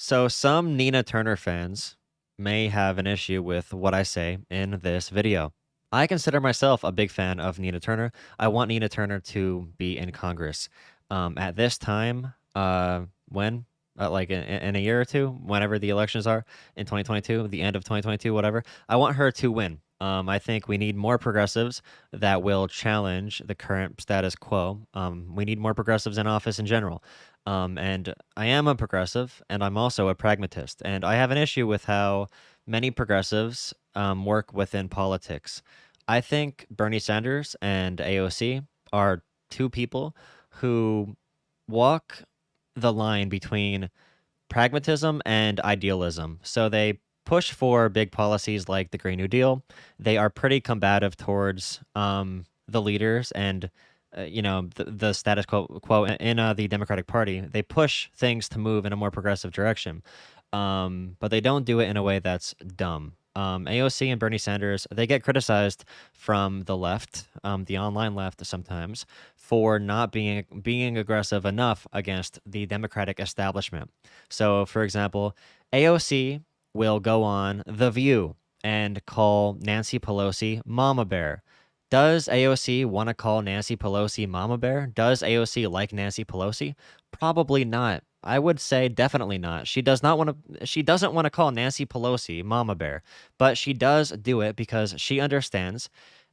So some Nina Turner fans may have an issue with what I say in this video. I consider myself a big fan of Nina Turner. I want Nina Turner to be in Congress. At this time, when like in a year or two, whenever the elections are in 2022, the end of 2022, whatever, I want her to win. I think we need more progressives that will challenge the current status quo. We need more progressives in office in general. And I am a progressive, and I'm also a pragmatist. And I have an issue with how many progressives work within politics. I think Bernie Sanders and AOC are two people who walk the line between pragmatism and idealism. So they push for big policies like the Green New Deal. They are pretty combative towards the leaders and the status quo in the Democratic Party. They push things to move in a more progressive direction, but they don't do it in a way that's dumb. AOC and Bernie Sanders, they get criticized from the left, the online left sometimes, for not being aggressive enough against the Democratic establishment. So, for example, AOC will go on The View and call Nancy Pelosi Mama Bear. Does AOC want to call Nancy Pelosi Mama Bear? Does AOC like Nancy Pelosi? Probably not. I would say definitely not. She doesn't want to call Nancy Pelosi Mama Bear, but she does do it because she understands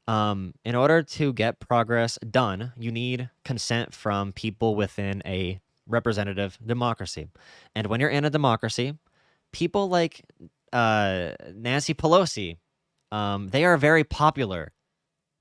in order to get progress done, you need consent from people within a representative democracy. And when you're in a democracy, people like Nancy Pelosi, they are very popular.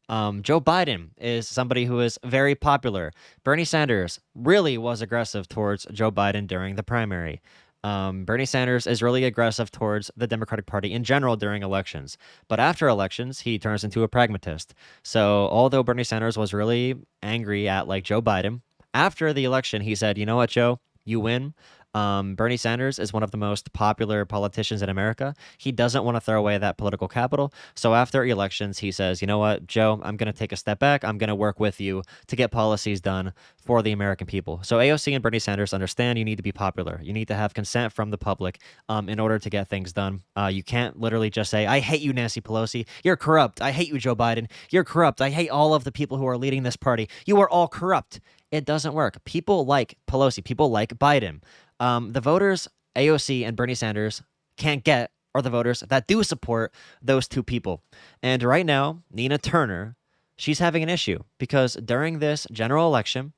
Joe Biden is somebody who is very popular. Bernie Sanders really was aggressive towards Joe Biden during the primary. Bernie Sanders is really aggressive towards the Democratic Party in general during elections. But after elections, he turns into a pragmatist. So although Bernie Sanders was really angry at like Joe Biden, after the election, he said, you know what, Joe, you win. Bernie Sanders is one of the most popular politicians in America. He doesn't want to throw away that political capital. So after elections, he says, you know what, Joe, I'm going to take a step back. I'm going to work with you to get policies done for the American people. So AOC and Bernie Sanders understand you need to be popular. You need to have consent from the public in order to get things done. You can't literally just say, I hate you, Nancy Pelosi. You're corrupt. I hate you, Joe Biden. You're corrupt. I hate all of the people who are leading this party. You are all corrupt. It doesn't work. People like Pelosi. People like Biden. The voters, AOC and Bernie Sanders, can't get are the voters that do support those two people. And right now, Nina Turner, she's having an issue because during this general election,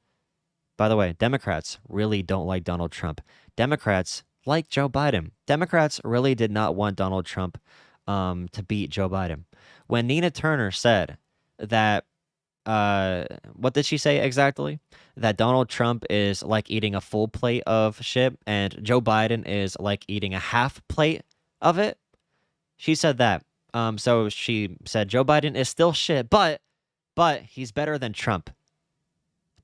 by the way, Democrats really don't like Donald Trump. Democrats like Joe Biden. Democrats really did not want Donald Trump to beat Joe Biden. When Nina Turner said that what did she say exactly? That Donald Trump is like eating a full plate of shit and Joe Biden is like eating a half plate of it. She said that. So she said Joe Biden is still shit, but he's better than Trump.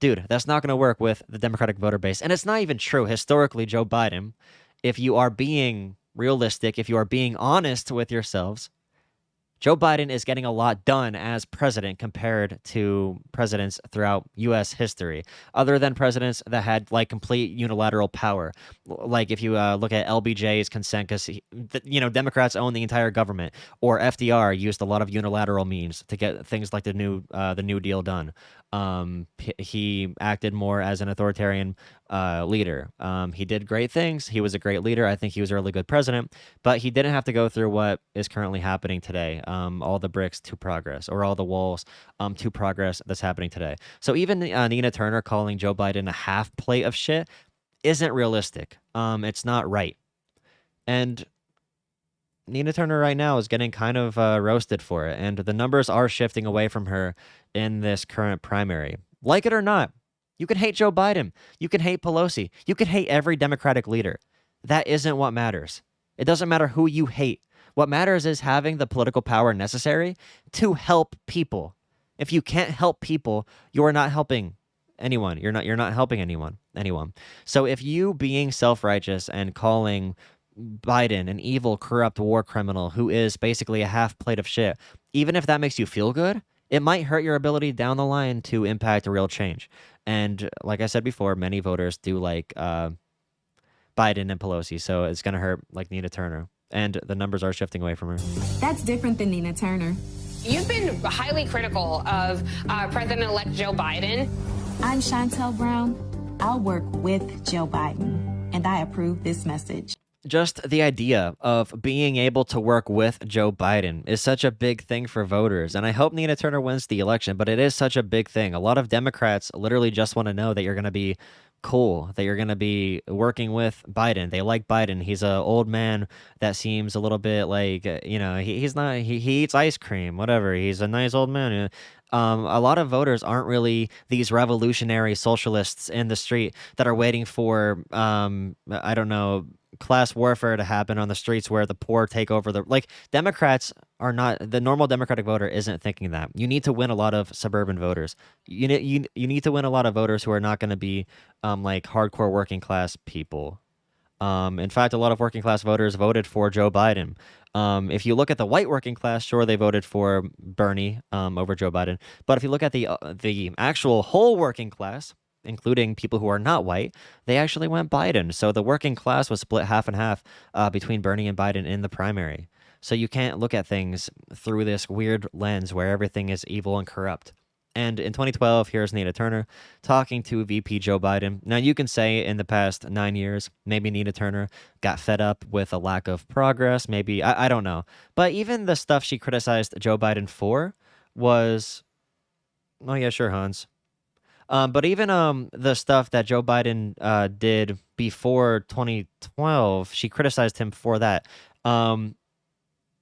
Dude, that's not going to work with the Democratic voter base. And it's not even true. Historically, Joe Biden, if you are being realistic, if you are being honest with yourselves, Joe Biden is getting a lot done as president compared to presidents throughout U.S. history, other than presidents that had like complete unilateral power. Like if you look at LBJ's consent, because Democrats own the entire government, or FDR used a lot of unilateral means to get things like the New Deal done. He acted more as an authoritarian leader. He did great things. He was a great leader. I think he was a really good president, but he didn't have to go through what is currently happening today. All the bricks to progress, or all the walls to progress that's happening today. So even Nina Turner calling Joe Biden a half plate of shit isn't realistic. It's not right. And Nina Turner right now is getting kind of roasted for it, and the numbers are shifting away from her in this current primary. Like it or not, you can hate Joe Biden. You can hate Pelosi. You can hate every Democratic leader. That isn't what matters. It doesn't matter who you hate. What matters is having the political power necessary to help people. If you can't help people, you are not helping anyone. You're not helping anyone. So if you being self-righteous and calling Biden an evil, corrupt war criminal who is basically a half plate of shit, even if that makes you feel good, it might hurt your ability down the line to impact a real change. And like I said before, many voters do like Biden and Pelosi, so it's going to hurt like Nina Turner. And the numbers are shifting away from her. That's different than Nina Turner. You've been highly critical of President-elect Joe Biden. I'm Chantel Brown. I'll work with Joe Biden, and I approve this message. Just the idea of being able to work with Joe Biden is such a big thing for voters. And I hope Nina Turner wins the election, but it is such a big thing. A lot of Democrats literally just want to know that you're going to be cool, that you're going to be working with Biden. They like Biden. He's an old man that seems a little bit like, he's not, he eats ice cream, whatever. He's a nice old man. A lot of voters aren't really these revolutionary socialists in the street that are waiting for, I don't know, class warfare to happen on the streets where the poor take over Democrats are not, the normal Democratic voter isn't thinking that. You need to win a lot of suburban voters. You need to win a lot of voters who are not going to be like hardcore working class people. In fact, a lot of working class voters voted for Joe Biden. If you look at the white working class, sure, they voted for Bernie over Joe Biden. But if you look at the actual whole working class, including people who are not white, they actually went Biden. So the working class was split half and half between Bernie and Biden in the primary. So you can't look at things through this weird lens where everything is evil and corrupt. And in 2012, here's Nina Turner talking to VP Joe Biden. Now, you can say in the past 9 years, maybe Nina Turner got fed up with a lack of progress. Maybe, I don't know. But even the stuff she criticized Joe Biden for was, oh yeah, sure, HANZ. But even the stuff that Joe Biden did before 2012, she criticized him for that.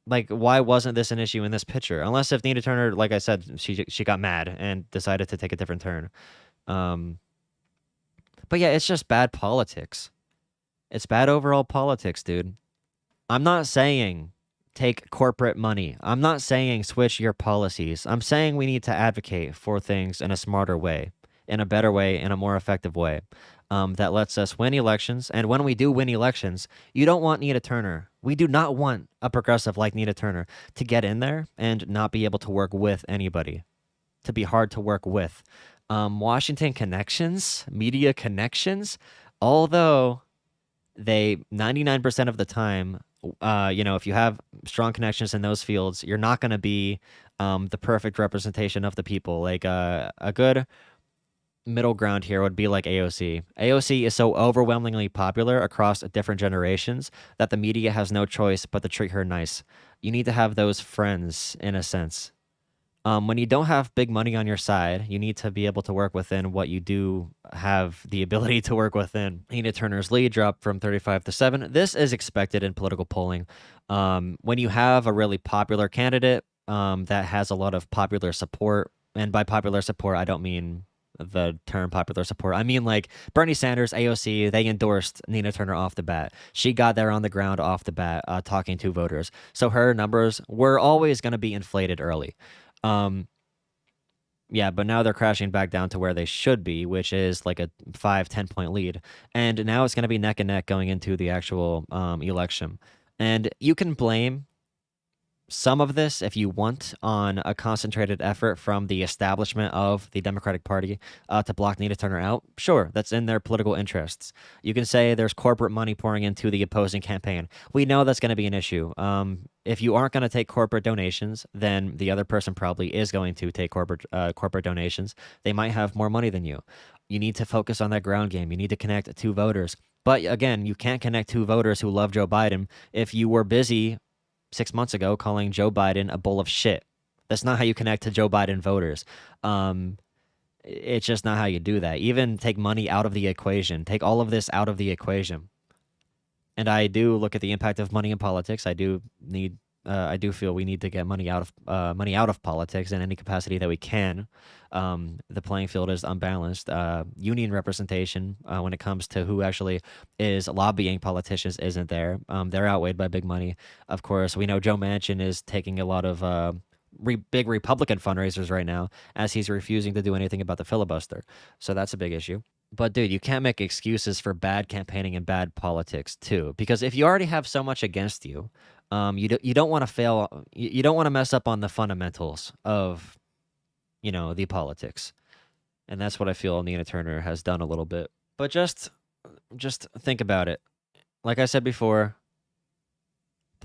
Like, why wasn't this an issue in this picture? Unless if Nina Turner, like I said, she got mad and decided to take a different turn. But yeah, it's just bad politics. It's bad overall politics, dude. I'm not saying take corporate money. I'm not saying switch your policies. I'm saying we need to advocate for things in a smarter way, in a better way, in a more effective way, that lets us win elections. And when we do win elections, you don't want Nina Turner. We do not want a progressive like Nina Turner to get in there and not be able to work with anybody, to be hard to work with. Washington connections, media connections, although they 99% of the time, if you have strong connections in those fields, you're not going to be the perfect representation of the people. Like a good middle ground here would be like AOC. AOC is so overwhelmingly popular across different generations that the media has no choice but to treat her nice. You need to have those friends, in a sense. When you don't have big money on your side, you need to be able to work within what you do have the ability to work within. Nina Turner's lead dropped from 35 to 7. This is expected in political polling. When you have a really popular candidate that has a lot of popular support, and by popular support, I don't mean the term popular support. I mean, like Bernie Sanders, AOC, they endorsed Nina Turner off the bat. She got there on the ground off the bat, talking to voters. So her numbers were always going to be inflated early. Yeah, but now they're crashing back down to where they should be, which is like a 5-10 point lead. And now it's going to be neck and neck going into the actual election. And you can blame some of this, if you want, on a concentrated effort from the establishment of the Democratic Party to block Nina Turner out. Sure, that's in their political interests. You can say there's corporate money pouring into the opposing campaign. We know that's going to be an issue. If you aren't going to take corporate donations, then the other person probably is going to take corporate donations. They might have more money than you. You need to focus on that ground game. You need to connect to voters. But again, you can't connect to voters who love Joe Biden if you were busy 6 months ago calling Joe Biden a bowl of shit. That's not how you connect to Joe Biden voters. It's just not how you do that. Even take money out of the equation. Take all of this out of the equation. And I do look at the impact of money in politics. I do feel we need to get money out of politics in any capacity that we can. The playing field is unbalanced. Union representation when it comes to who actually is lobbying politicians isn't there. They're outweighed by big money. Of course, we know Joe Manchin is taking a lot of big Republican fundraisers right now as he's refusing to do anything about the filibuster. So that's a big issue. But dude, you can't make excuses for bad campaigning and bad politics too, because if you already have so much against you, you don't want to fail. You don't want to mess up on the fundamentals of, the politics, and that's what I feel Nina Turner has done a little bit. But just think about it. like I said before,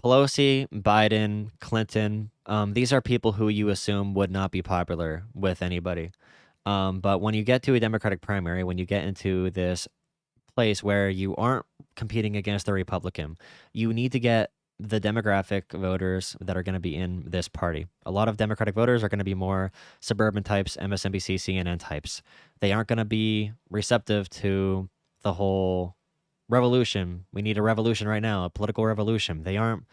Pelosi, Biden, Clinton, these are people who you assume would not be popular with anybody. But when you get to a Democratic primary, when you get into this place where you aren't competing against a Republican, you need to get the demographic voters that are going to be in this party. A lot of Democratic voters are going to be more suburban types, MSNBC, CNN types. They aren't going to be receptive to the whole revolution. We need a revolution right now, a political revolution. They aren't.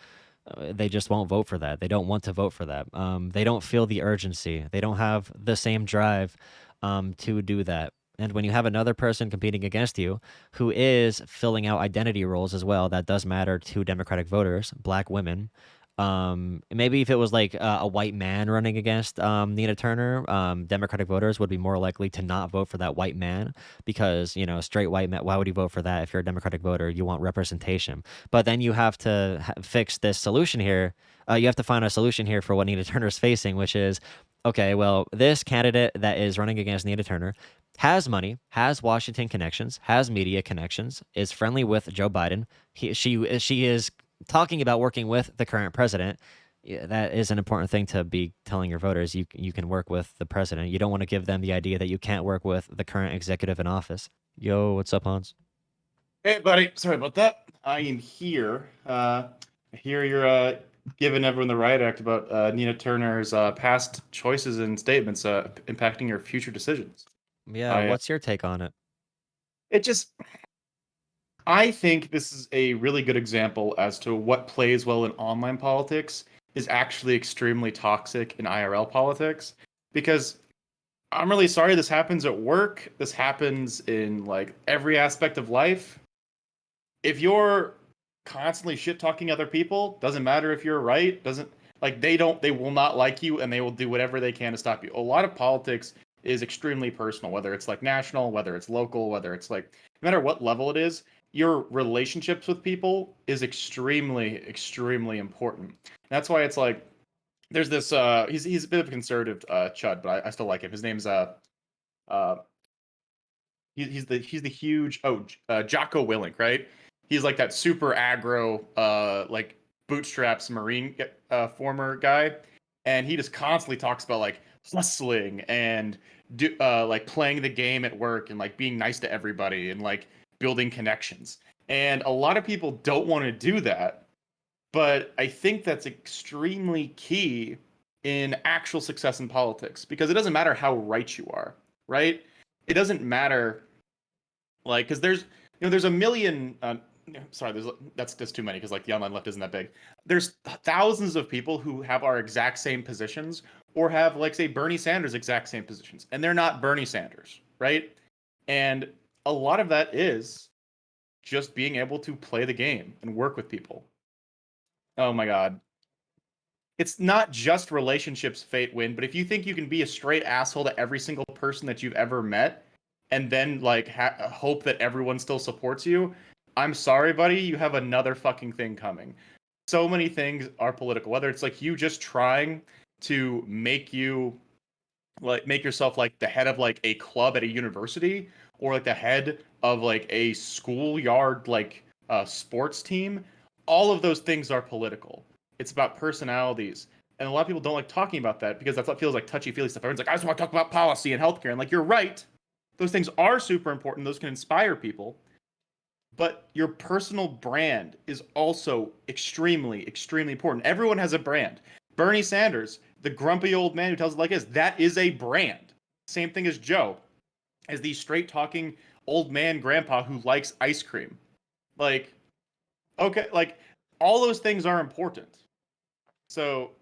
They just won't vote for that. They don't want to vote for that. They don't feel the urgency. They don't have the same drive to do that. And when you have another person competing against you who is filling out identity roles as well, that does matter to Democratic voters, black women. Maybe if it was like a white man running against Nina Turner, Democratic voters would be more likely to not vote for that white man because, straight white man, why would you vote for that if you're a Democratic voter? You want representation. But then you have to fix this solution here. You have to find a solution here for what Nina Turner is facing, which is, okay, well, this candidate that is running against Nina Turner has money, has Washington connections, has media connections, is friendly with Joe Biden. She is talking about working with the current president. Yeah, that is an important thing to be telling your voters. You can work with the president. You don't want to give them the idea that you can't work with the current executive in office. Yo, what's up, Hans? Hey, buddy. Sorry about that. I am here. I hear you're giving everyone the riot act about Nina Turner's past choices and statements impacting your future decisions. Yeah, I what's your take on it? it just I think this is a really good example as to what plays well in online politics is actually extremely toxic in IRL politics because I'm really sorry this happens at work. This happens in like every aspect of life. If you're constantly shit talking other people, doesn't matter if you're right, doesn't like they will not like you and they will do whatever they can to stop you. A lot of politics is extremely personal, whether it's like national, whether it's local, whether it's like no matter what level it is, your relationships with people is extremely important. That's why it's like there's this he's a bit of a conservative chud, but I still like him. His name's uh he's the huge Jocko Willink, right? He's like that super aggro like bootstraps marine former guy, and he just constantly talks about like hustling and like playing the game at work and like being nice to everybody and like building connections. And a lot of people don't want to do that, but I think that's extremely key in actual success in politics because it doesn't matter how right you are, right? It doesn't matter like because there's a million sorry that's just too many because like the online left isn't that big. There's thousands of people who have our exact same positions or have like say Bernie Sanders exact same positions and they're not Bernie Sanders, right? And a lot of that is just being able to play the game and work with people. Oh my god, it's not just relationships fate win, but if you think you can be a straight asshole to every single person that you've ever met and then like hope that everyone still supports you, I'm sorry, buddy, you have another fucking thing coming. So many things are political, whether it's like you just trying to make yourself like the head of like a club at a university or like the head of like a schoolyard like sports team. All of those things are political. It's about personalities. And a lot of people don't like talking about that because that's what feels like touchy-feely stuff. Everyone's like, I just want to talk about policy and healthcare. And like, you're right. Those things are super important. Those can inspire people. But your personal brand is also extremely important. Everyone has a brand. Bernie Sanders, the grumpy old man who tells it like it is, that is a brand. Same thing as Joe, as the straight talking old man grandpa who likes ice cream. Like, okay, like all those things are important. So,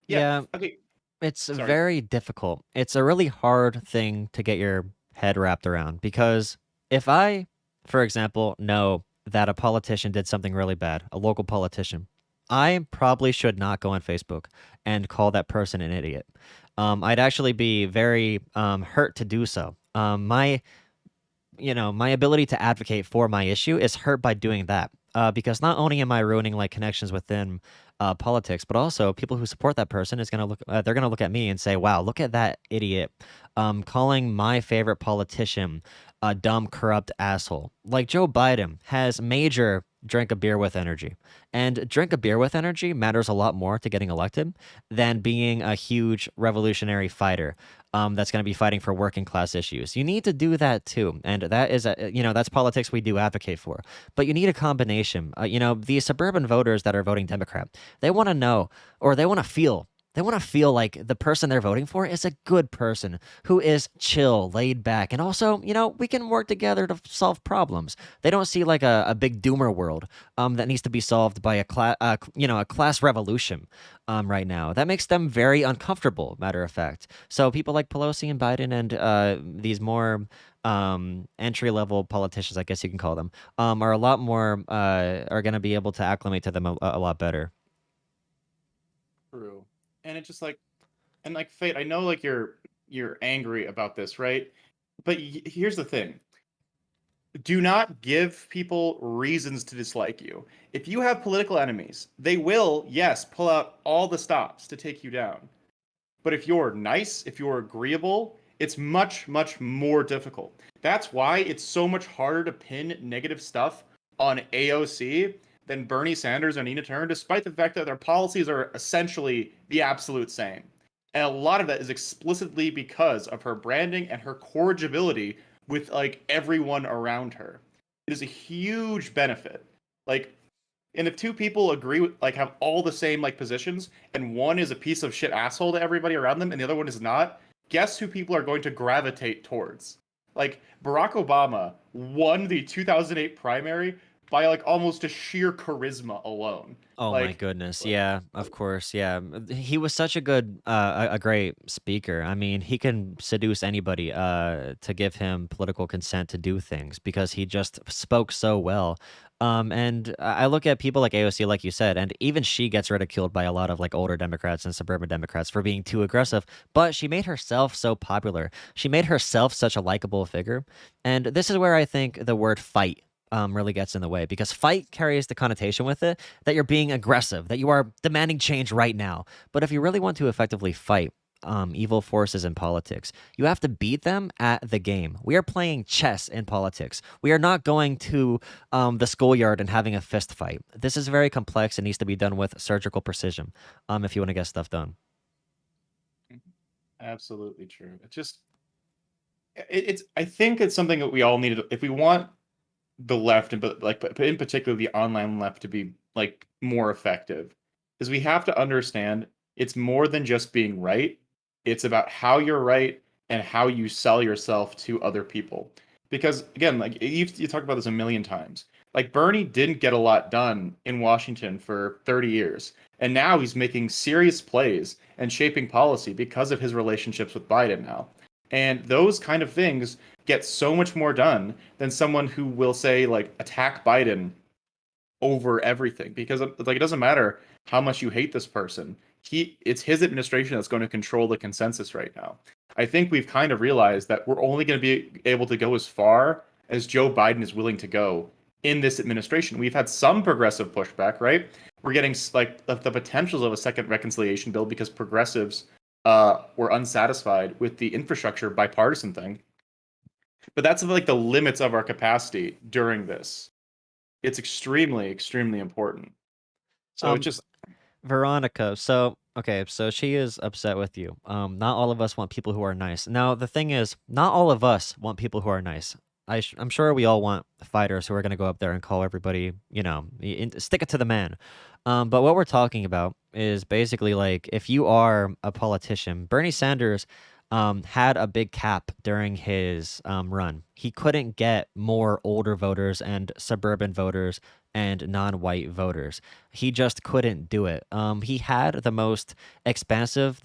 yeah, Yeah, okay, it's sorry. very difficult. It's a really hard thing to get your head wrapped around because if I, for example, know that a politician did something really bad, a local politician, I probably should not go on Facebook and call that person an idiot. I'd actually be very hurt to do so. My ability to advocate for my issue is hurt by doing that. Because not only am I ruining like connections within politics, but also people who support that person is gonna look. They're gonna look at me and say, "Wow, look at that idiot, calling my favorite politician a dumb, corrupt asshole." Like Joe Biden has major drink a beer with energy. And drink a beer with energy matters a lot more to getting elected than being a huge revolutionary fighter that's going to be fighting for working class issues. You need to do that too. And that is, that's politics we do advocate for. But you need a combination. These suburban voters that are voting Democrat, they want to know or they want to feel. They want to feel like the person they're voting for is a good person who is chill, laid back, and also, we can work together to solve problems. They don't see like a big doomer world that needs to be solved by a class revolution right now. That makes them very uncomfortable, matter of fact. So people like Pelosi and Biden and these more entry level politicians, I guess you can call them, are a lot more are going to be able to acclimate to them a lot better. True. And it's just like, and like Fate, I know like you're angry about this, right? But here's the thing. Do not give people reasons to dislike you. If you have political enemies, they will, yes, pull out all the stops to take you down. But if you're nice, if you're agreeable, it's much, much more difficult. That's why it's so much harder to pin negative stuff on AOC than Bernie Sanders or Nina Turner, despite the fact that their policies are essentially the absolute same. And a lot of that is explicitly because of her branding and her corrigibility with like everyone around her. It is a huge benefit. Like, and if two people agree with like have all the same like positions and one is a piece of shit asshole to everybody around them and the other one is not, guess who people are going to gravitate towards? Like Barack Obama won the 2008 primary by like almost a sheer charisma alone. Oh my Like, goodness. Yeah, of course. Yeah. He was such a good a great speaker. I mean, he can seduce anybody to give him political consent to do things because he just spoke so well. And I look at people like AOC like you said, and even she gets ridiculed by a lot of like older Democrats and suburban Democrats for being too aggressive, but she made herself so popular. She made herself such a likable figure. And this is where I think the word fight really gets in the way because fight carries the connotation with it that you're being aggressive, that you are demanding change right now. But if you really want to effectively fight evil forces in politics, you have to beat them at the game. We are playing chess in politics. We are not going to the schoolyard and having a fist fight. This is very complex and needs to be done with surgical precision if you want to get stuff done. absolutely true. It's just it's I think it's something that we all need to, if we want the left and but in particular the online left to be like more effective, is we have to understand it's more than just being right. It's about how you're right and how you sell yourself to other people. Because again, like you talk about this a million times. Like Bernie didn't get a lot done in Washington for 30 years. And now he's making serious plays and shaping policy because of his relationships with Biden now. And those kind of things get so much more done than someone who will say like attack Biden over everything because like it doesn't matter how much you hate this person. It's his administration that's going to control the consensus right now. I think we've kind of realized that we're only going to be able to go as far as Joe Biden is willing to go in this administration. We've had some progressive pushback, right? We're getting like the potentials of a second reconciliation bill because progressives were unsatisfied with the infrastructure bipartisan thing. But that's like the limits of our capacity during this. It's extremely, extremely important. So it Um, just Veronica, so okay, so she is upset with you. Not all of us want people who are nice. Now, the thing is, not all of us want people who are nice. I'm sure we all want fighters who are going to go up there and call everybody, stick it to the man. But what we're talking about is basically like if you are a politician, Bernie Sanders had a big cap during his run. He couldn't get more older voters and suburban voters and non-white voters. He just couldn't do it. He had the most expansive,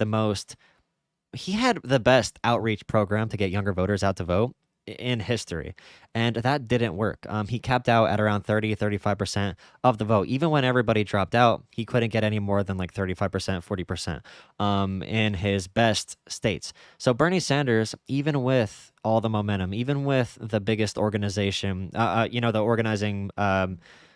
he had the best outreach program to get younger voters out to vote in history, and that didn't work. He capped out at around 35% of the vote. Even when everybody dropped out, he couldn't get any more than like 35%, 40% in his best states. So Bernie Sanders, even with all the momentum, even with the biggest organization, the organizing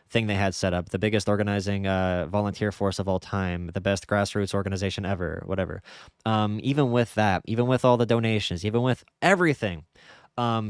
thing they had set up, the biggest organizing volunteer force of all time, the best grassroots organization ever, whatever. Even with that, even with all the donations, even with everything,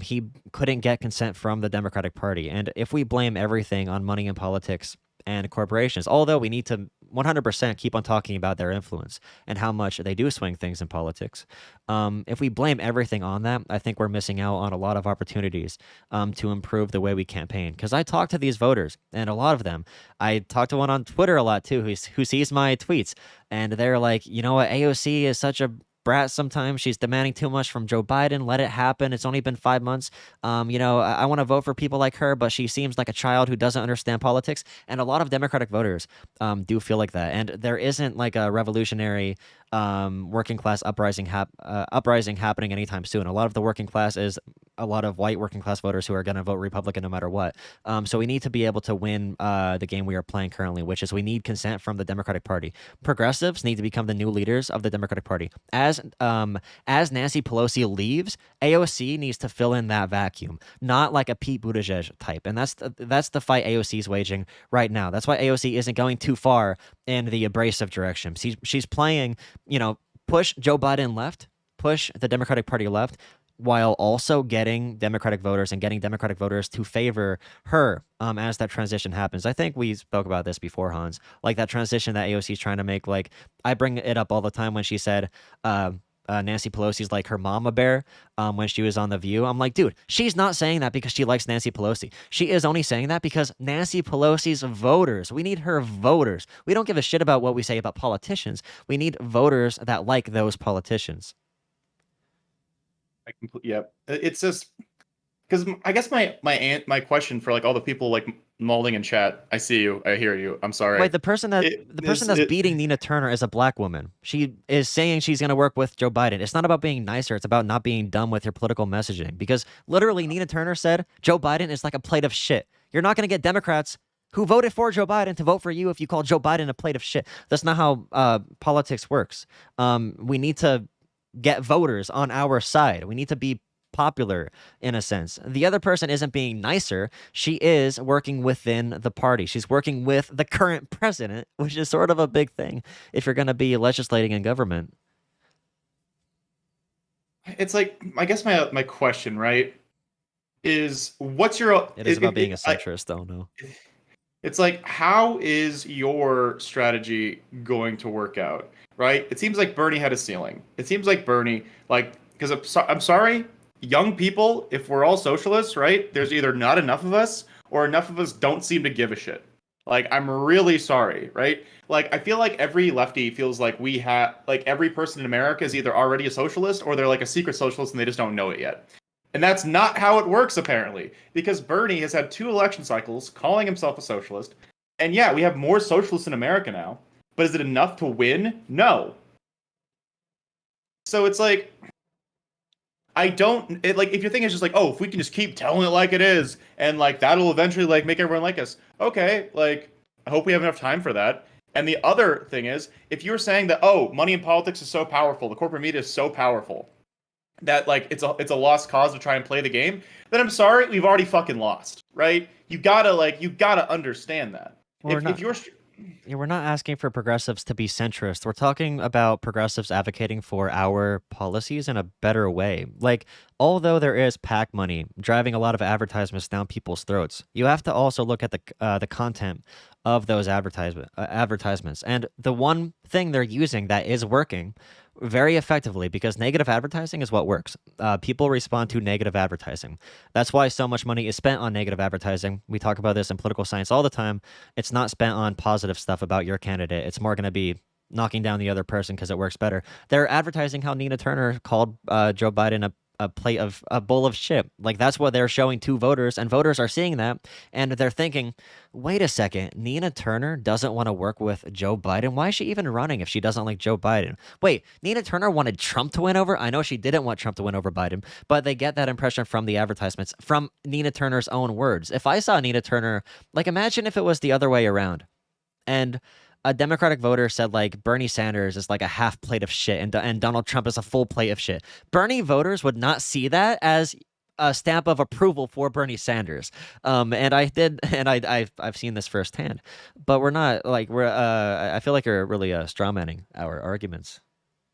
he couldn't get consent from the Democratic Party. And if we blame everything on money in politics and corporations, although we need to 100% keep on talking about their influence and how much they do swing things in politics, if we blame everything on that, I think we're missing out on a lot of opportunities to improve the way we campaign. Because I talk to these voters, and a lot of them, I talk to one on Twitter a lot too, who sees my tweets, and they're like, you know what, AOC is such a brat sometimes. She's demanding too much from Joe Biden. Let it happen. It's only been 5 months. I want to vote for people like her, but she seems like a child who doesn't understand politics. And a lot of Democratic voters do feel like that. And there isn't like a revolutionary working class uprising happening anytime soon. A lot of the working class is a lot of white working class voters who are going to vote Republican no matter what. So we need to be able to win the game we are playing currently, which is we need consent from the Democratic Party. Progressives need to become the new leaders of the Democratic Party. As Nancy Pelosi leaves, AOC needs to fill in that vacuum, not like a Pete Buttigieg type. And that's the fight AOC is waging right now. That's why AOC isn't going too far in the abrasive direction. She's playing, push Joe Biden left, push the Democratic Party left, while also getting Democratic voters to favor her as that transition happens. I think we spoke about this before, Hans. Like that transition that AOC is trying to make. Like I bring it up all the time when she said Nancy Pelosi's like her mama bear when she was on The View. I'm like, dude, she's not saying that because she likes Nancy Pelosi. She is only saying that because Nancy Pelosi's voters. We need her voters. We don't give a shit about what we say about politicians. We need voters that like those politicians. Yeah, it's just because I guess my question for like all the people like molding in chat. I see you. I hear you. I'm sorry. Wait, the person that's beating Nina Turner is a black woman. She is saying she's going to work with Joe Biden. It's not about being nicer. It's about not being dumb with your political messaging. Because literally, Nina Turner said Joe Biden is like a plate of shit. You're not going to get Democrats who voted for Joe Biden to vote for you if you call Joe Biden a plate of shit. That's not how politics works. We need to get voters on our side. We need to be popular in a sense. The other person isn't being nicer. She is working within the party. She's working with the current president, which is sort of a big thing if you're going to be legislating in government. It's like I guess my question, right, is what's your It is about being a centrist, though. No. It's like, how is your strategy going to work out, right? It seems like Bernie had a ceiling. It seems like Bernie, like, because I'm sorry, young people, if we're all socialists, right? There's either not enough of us or enough of us don't seem to give a shit. Like, I'm really sorry, right? Like, I feel like every lefty feels like we have, like, every person in America is either already a socialist or they're like a secret socialist and they just don't know it yet. And that's not how it works, apparently, because Bernie has had 2 election cycles calling himself a socialist. And yeah, we have more socialists in America now, but is it enough to win? No. So it's like, if your thing is just like, oh, if we can just keep telling it like it is, and like that'll eventually like make everyone like us. Okay, like, I hope we have enough time for that. And the other thing is, if you're saying that, oh, money in politics is so powerful, the corporate media is so powerful, that like it's a lost cause to try and play the game, then I'm sorry, we've already fucking lost, right? You gotta understand that. We're not asking for progressives to be centrist. We're talking about progressives advocating for our policies in a better way. Like, although there is PAC money driving a lot of advertisements down people's throats, you have to also look at the content of those advertisements. And the one thing they're using that is working very effectively, because negative advertising is what works. People respond to negative advertising. That's why so much money is spent on negative advertising. We talk about this in political science all the time. It's not spent on positive stuff about your candidate. It's more going to be knocking down the other person because it works better. They're advertising how Nina Turner called Joe Biden a bowl of shit. Like, that's what they're showing to voters, and voters are seeing that, and they're thinking, wait a second, Nina Turner doesn't want to work with Joe Biden. Why is she even running if she doesn't like Joe Biden? Wait, Nina Turner wanted Trump to win over? I know she didn't want Trump to win over Biden, but they get that impression from the advertisements, from Nina Turner's own words. If I saw Nina Turner, like, imagine if it was the other way around, and a Democratic voter said like Bernie Sanders is like a half plate of shit and Donald Trump is a full plate of shit. Bernie voters would not see that as a stamp of approval for Bernie Sanders. I've seen this firsthand. But we're not like I feel like you're really strawmanning our arguments.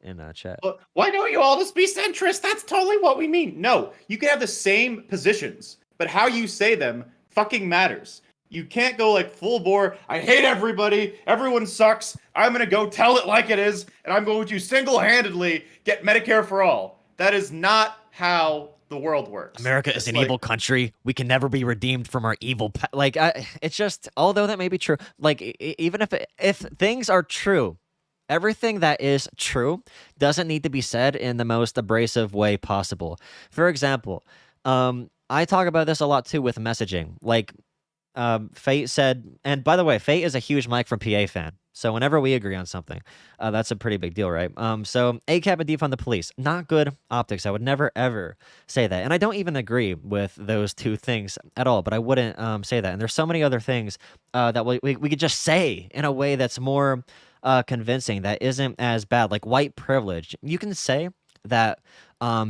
in chat. But why don't you all just be centrist? That's totally what we mean. No, you can have the same positions, but how you say them fucking matters. You can't go like full bore, I hate everybody, everyone sucks, I'm gonna go tell it like it is, and I'm going to single-handedly get Medicare for all. That is not how the world works. America is It's an like, evil country. We can never be redeemed from our evil. It's just, although that may be true, like even if things are true, everything that is true doesn't need to be said in the most abrasive way possible. For example, I talk about this a lot too with messaging. Like, Fate said, and by the way, Fate is a huge Mike from PA fan. So whenever we agree on something, that's a pretty big deal, right? So ACAB and defund the police, not good optics. I would never ever say that, and I don't even agree with those two things at all. But I wouldn't say that. And there's so many other things that we could just say in a way that's more convincing, that isn't as bad. Like white privilege, you can say that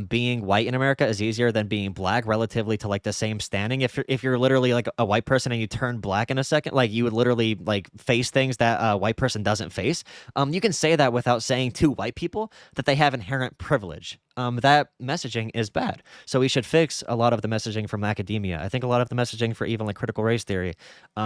being white in America is easier than being black relatively to like the same standing. If you're literally like a white person and you turn black in a second, like you would literally like face things that a white person doesn't face. You can say that without saying to white people that they have inherent privilege. That messaging is bad. So we should fix a lot of the messaging from academia. I think a lot of the messaging for even like critical race theory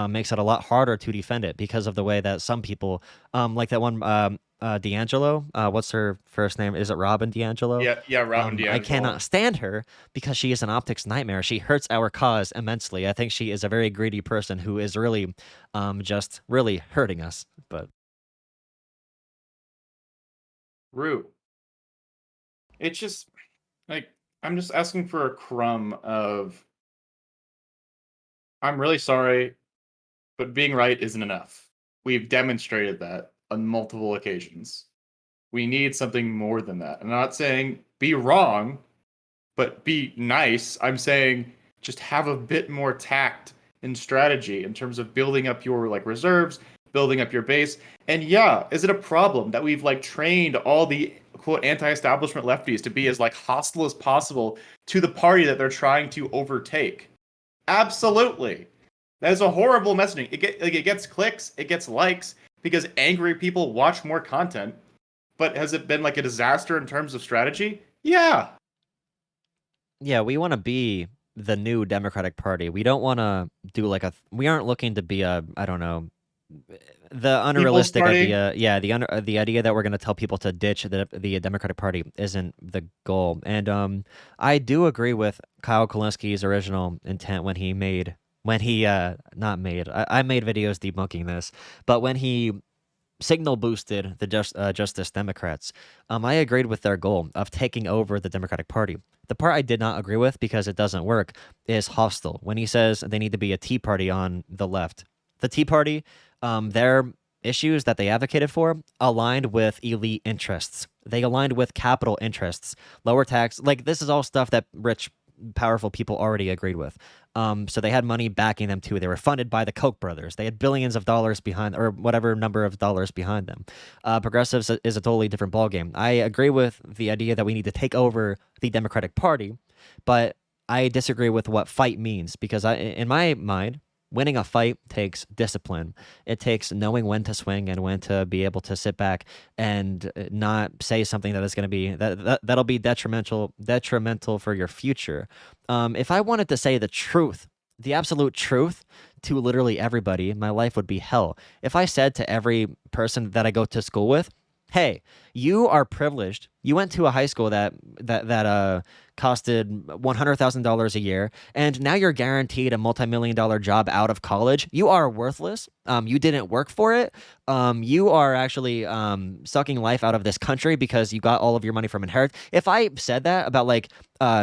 makes it a lot harder to defend it because of the way that some people, like that one D'Angelo. What's her first name? Is it Robin D'Angelo? yeah, Robin I DeAngelo. cannot stand her because she is an optics nightmare. She hurts our cause immensely. I think she is a very greedy person who is really, just really hurting us. But Rue. It's just like I'm just asking for a crumb of I'm really sorry, but being right isn't enough. We've demonstrated that on multiple occasions. We need something more than that. I'm not saying be wrong, but be nice. I'm saying just have a bit more tact and strategy in terms of building up your like reserves, building up your base. And yeah, is it a problem that we've like trained all the quote anti-establishment lefties to be as like hostile as possible to the party that they're trying to overtake? Absolutely. That is a horrible messaging. It gets clicks, it gets likes because angry people watch more content. But has it been like a disaster in terms of strategy? Yeah. yeah, we want to be the new Democratic Party. We don't want to do like we aren't looking to be a, I don't know, the People's unrealistic Party. idea. Yeah, the idea that we're going to tell people to ditch the Democratic Party isn't the goal. And I do agree with Kyle Kalinski's original intent when he not made, I made videos debunking this, but when he signal boosted the Justice Democrats, I agreed with their goal of taking over the Democratic Party. The part I did not agree with, because it doesn't work, is hostile. When he says they need to be a Tea Party on the left, the Tea Party, their issues that they advocated for aligned with elite interests. They aligned with capital interests, lower tax. Like this is all stuff that rich, powerful people already agreed with. So they had money backing them too. They were funded by the Koch brothers. They had billions of dollars behind, or whatever number of dollars behind them. Progressives is a totally different ballgame. I agree with the idea that we need to take over the Democratic Party, but I disagree with what fight means because in my mind, winning a fight takes discipline. It takes knowing when to swing and when to be able to sit back and not say something that is going to be that'll be detrimental for your future. If I wanted to say the truth, the absolute truth to literally everybody, my life would be hell. If I said to every person that I go to school with, "Hey, you are privileged. You went to a high school that costed $100,000 a year, and now you're guaranteed a multi-million-dollar job out of college. You are worthless. You didn't work for it. You are actually sucking life out of this country because you got all of your money from inheritance." If I said that about like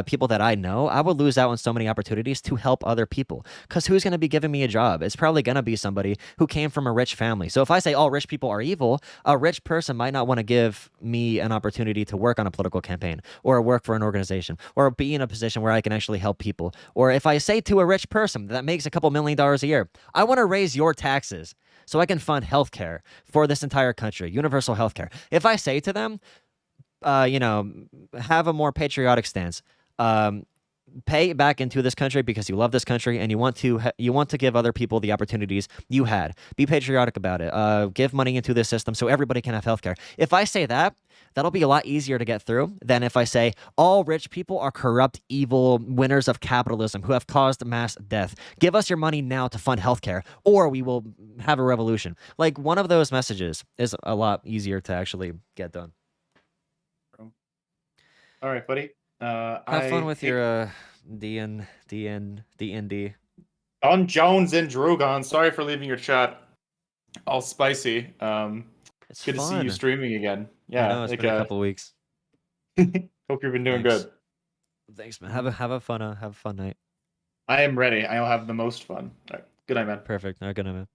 people that I know, I would lose out on so many opportunities to help other people. Because who's going to be giving me a job? It's probably going to be somebody who came from a rich family. So if I say all rich people are evil, a rich person might not want to give me an opportunity to work on a political campaign or work for an organization or be in a position where I can actually help people. Or if I say to a rich person that makes a couple $1 million a year, I want to raise your taxes so I can fund healthcare for this entire country, universal healthcare. If I say to them, have a more patriotic stance, pay back into this country because you love this country and you want to give other people the opportunities you had. Be patriotic about it. Give money into this system so everybody can have healthcare. If I say that, that'll be a lot easier to get through than if I say all rich people are corrupt, evil winners of capitalism who have caused mass death. Give us your money now to fund healthcare, or we will have a revolution. Like, one of those messages is a lot easier to actually get done. All right, buddy. Have fun I with hate your DND. on Jones and Drogon. Sorry for leaving your chat all spicy. It's Good to see you fun. streaming again. I Yeah, know it's like been a couple weeks. hope you've been doing Thanks. good. Thanks, man. Have a fun night. I am ready. I'll have the most fun. All right. Good night, man. Perfect. All right, good night, man.